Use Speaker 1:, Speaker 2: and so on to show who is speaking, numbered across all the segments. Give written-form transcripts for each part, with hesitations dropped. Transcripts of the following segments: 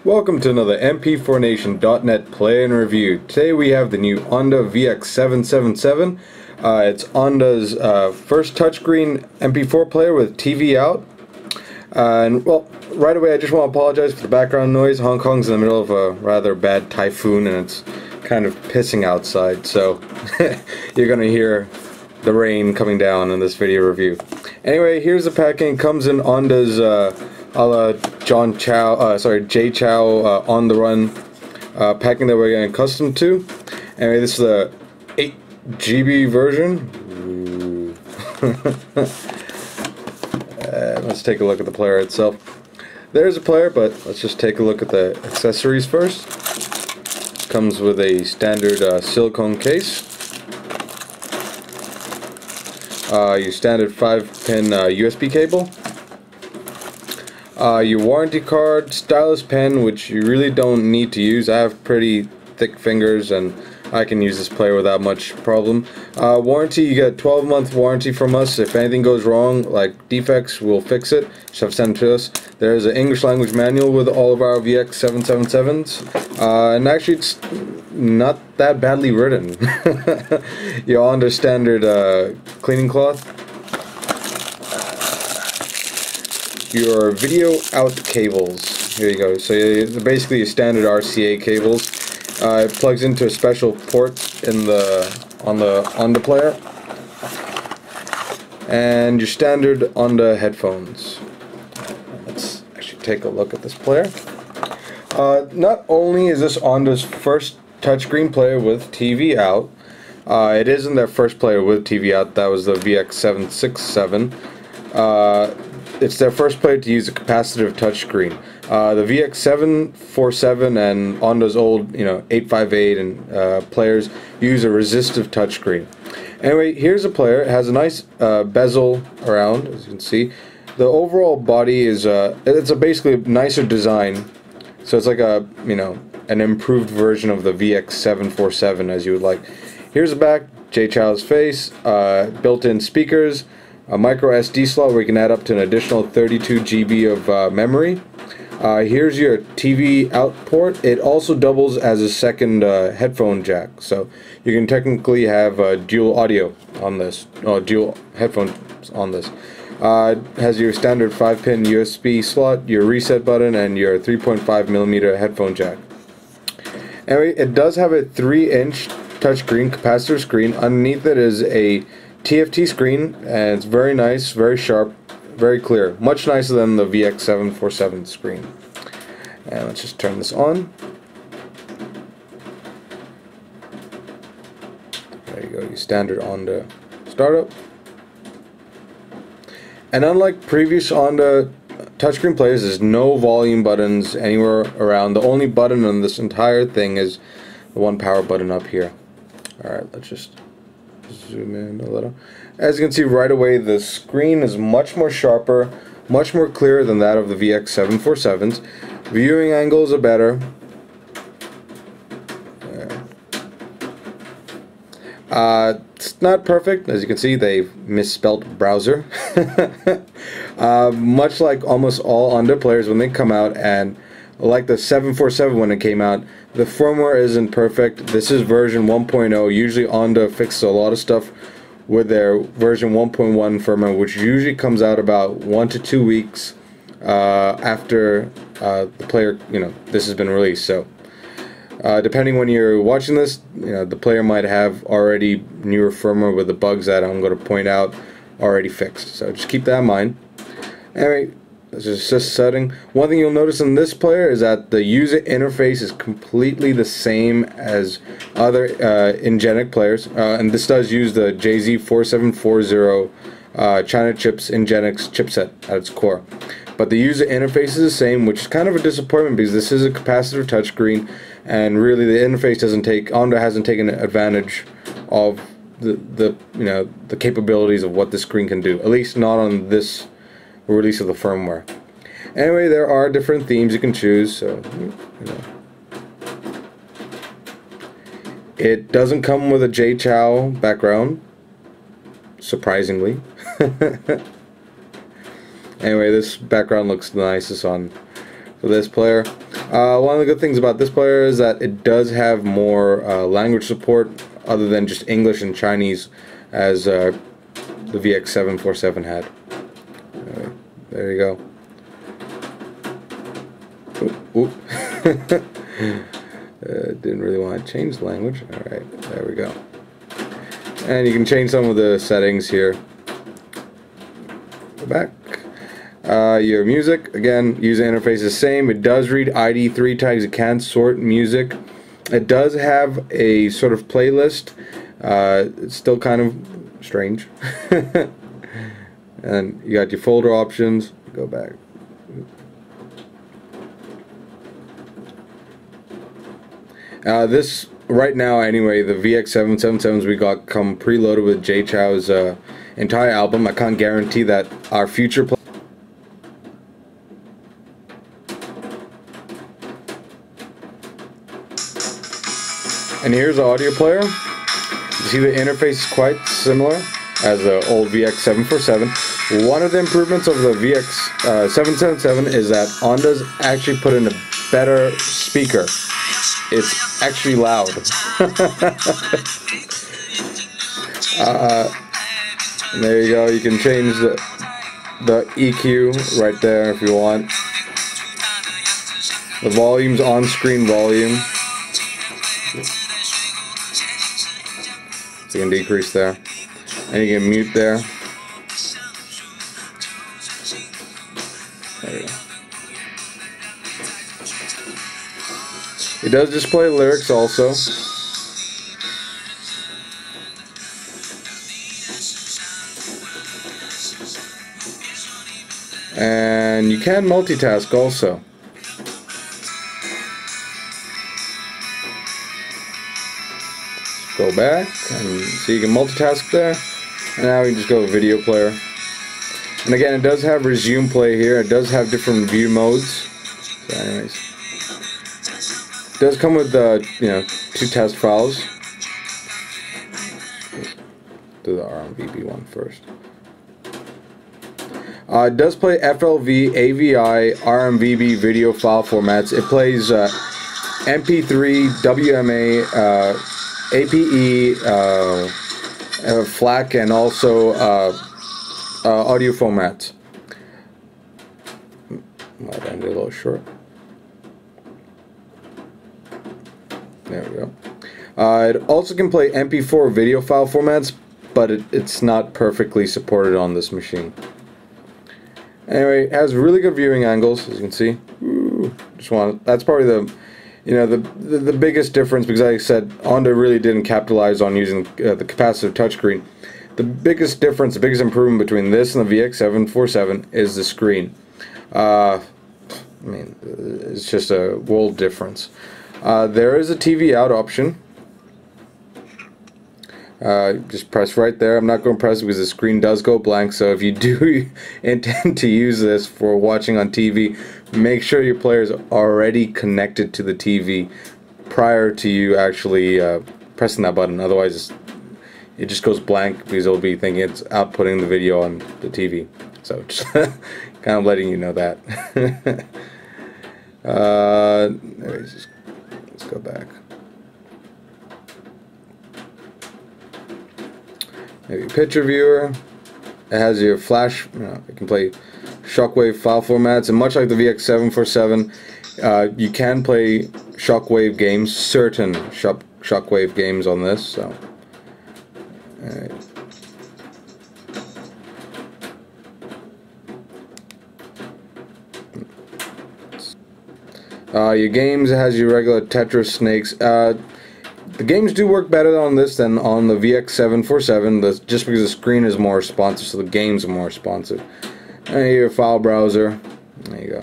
Speaker 1: Welcome to another MP4Nation.net play and review. Today we have the new Onda VX777. It's Onda's first touchscreen MP4 player with TV out. And well, right away I just want to apologize for the background noise. Hong Kong's in the middle of a rather bad typhoon and it's kind of pissing outside, so you're gonna hear the rain coming down in this video review. Anyway, here's the packing. It comes in Onda's a la Jay Chow on the run packing that we're getting accustomed to. Anyway, this is the 8 GB version. Let's take a look at the player itself. There's a player, but let's just take a look at the accessories first. Comes with a standard silicone case. Your standard 5-pin USB cable. Your warranty card, stylus pen, which you really don't need to use. I have pretty thick fingers and I can use this player without much problem. Warranty, you get 12-month warranty from us. If anything goes wrong, like defects, we'll fix it. Just have to send it to us. There's an English language manual with all of our VX777s. And actually it's not that badly written. You're under standard cleaning cloth. Your video out cables. Here you go. So basically your standard RCA cables. It plugs into a special port in on the player. And your standard Onda headphones. Let's actually take a look at this player. Not only is this Onda's first touchscreen player with TV out, it isn't their first player with TV out. That was the VX767. It's their first player to use a capacitive touchscreen. The VX747 and Onda's old, 858 and players use a resistive touchscreen. Anyway, here's a player. It has a nice bezel around, as you can see. The overall body is it's a basically nicer design. So it's like a an improved version of the VX747, as you would like. Here's the back. Jay Chow's face. Built-in speakers. A micro SD slot where you can add up to an additional 32 GB of memory. Here's your TV out port. It also doubles as a second headphone jack, so you can technically have dual audio on this, dual headphones on this. Has your standard 5-pin USB slot, your reset button, and your 3.5mm headphone jack. Anyway, it does have a 3-inch touchscreen capacitor screen. Underneath it is a TFT screen, and it's very nice, very sharp, very clear. Much nicer than the VX747 screen. And let's just turn this on. There you go, your standard Onda startup. And unlike previous Onda touchscreen players, there's no volume buttons anywhere around. The only button on this entire thing is the one power button up here. Alright, let's just zoom in a little. As you can see right away, the screen is much more sharper, much more clear than that of the VX747s. Viewing angles are better. It's not perfect. As you can see, they've misspelt browser. Much like almost all Onda players when they come out, and like the 747 when it came out, the firmware isn't perfect. This is version 1.0. Usually Onda fixes a lot of stuff with their version 1.1 firmware, which usually comes out about 1 to 2 weeks after the player, this has been released. So depending when you're watching this, the player might have already newer firmware with the bugs that I'm going to point out already fixed. So just keep that in mind. Anyway, this is just setting. One thing you'll notice in this player is that the user interface is completely the same as other Ingenic players, and this does use the JZ4740 China chips Ingenix chipset at its core. But the user interface is the same, which is kind of a disappointment because this is a capacitive touchscreen, and really the interface doesn't Onda hasn't taken advantage of the capabilities of what the screen can do. At least not on this release of the firmware. Anyway, there are different themes you can choose, so it doesn't come with a Jay Chow background, surprisingly. Anyway, this background looks the nicest on for this player. One of the good things about this player is that it does have more language support other than just English and Chinese, as the VX747 had. There you go. Oop. Didn't really want to change the language. Alright, there we go. And you can change some of the settings here. Go back. Your music, again, user interface is the same. It does read ID3 tags. It can sort music. It does have a sort of playlist. It's still kind of strange. And you got your folder options. Go back. This right now, anyway, the VX777s we got come preloaded with Jay Chou's entire album. I can't guarantee that our future And here's the audio player. You see the interface is quite similar as the old VX747. One of the improvements of the VX777 is that Onda's actually put in a better speaker. It's actually loud. And there you go. You can change the EQ right there if you want. The volume's on-screen volume. So you can decrease there. And you can mute there. There you go. It does display lyrics also. And you can multitask also. Go back and so you can multitask there. And now we can just go to video player. And again, it does have resume play here. It does have different view modes. So anyways, it does come with you know, 2 test files. Do the RMVB one first. It does play FLV, AVI, RMVB video file formats. It plays MP3, WMA, APE, FLAC, and also audio formats. Might end a little short. There we go. It also can play MP4 video file formats, but it's not perfectly supported on this machine. Anyway, it has really good viewing angles, as you can see. Ooh, that's probably the, you know, the biggest difference, because like I said, Onda really didn't capitalize on using the capacitive touchscreen. The biggest difference, the biggest improvement between this and the VX747 is the screen. I mean, it's just a world difference. There is a TV out option. Just press right there. I'm not going to press it because the screen does go blank, so if you do intend to use this for watching on TV, make sure your player is already connected to the TV prior to you actually pressing that button. Otherwise it just goes blank because it'll be thinking it's outputting the video on the TV. So just kind of letting you know that. Anyways, let's go back. Maybe picture viewer. It has your flash. You know, it can play shockwave file formats, and much like the VX747, you can play shockwave games, certain shockwave games on this. So, your games, it has your regular Tetris snakes. The games do work better on this than on the VX747, just because the screen is more responsive, so the games are more responsive. And your file browser. There you go.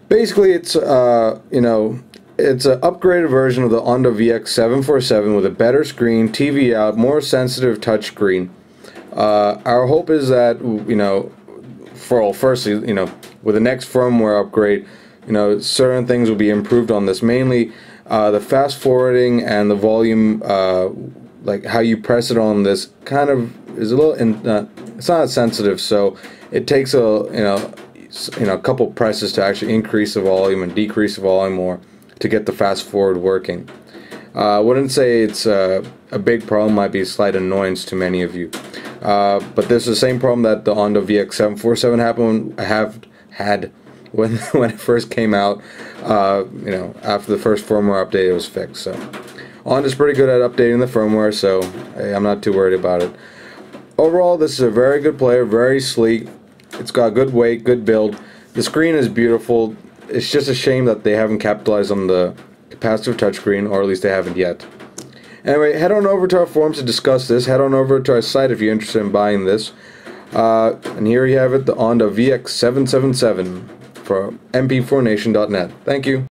Speaker 1: Basically, it's you know, it's an upgraded version of the Onda VX747 with a better screen, TV out, more sensitive touchscreen. Our hope is that, you know, firstly, you know, with the next firmware upgrade, you know, certain things will be improved on this. Mainly, the fast forwarding and the volume, like how you press it on this, kind of is a little, it's not sensitive, so it takes a, you know, a couple presses to actually increase the volume and decrease the volume more to get the fast forward working. I wouldn't say it's a big problem, might be a slight annoyance to many of you. But this is the same problem that the Onda VX777 had when it first came out. After the first firmware update, it was fixed. So Onda's pretty good at updating the firmware, so I'm not too worried about it. Overall, this is a very good player, very sleek. It's got good weight, good build. The screen is beautiful. It's just a shame that they haven't capitalized on the capacitive touchscreen, or at least they haven't yet. Anyway, head on over to our forums to discuss this. Head on over to our site if you're interested in buying this. And here you have it, the Onda VX777 for MP4nation.net. Thank you.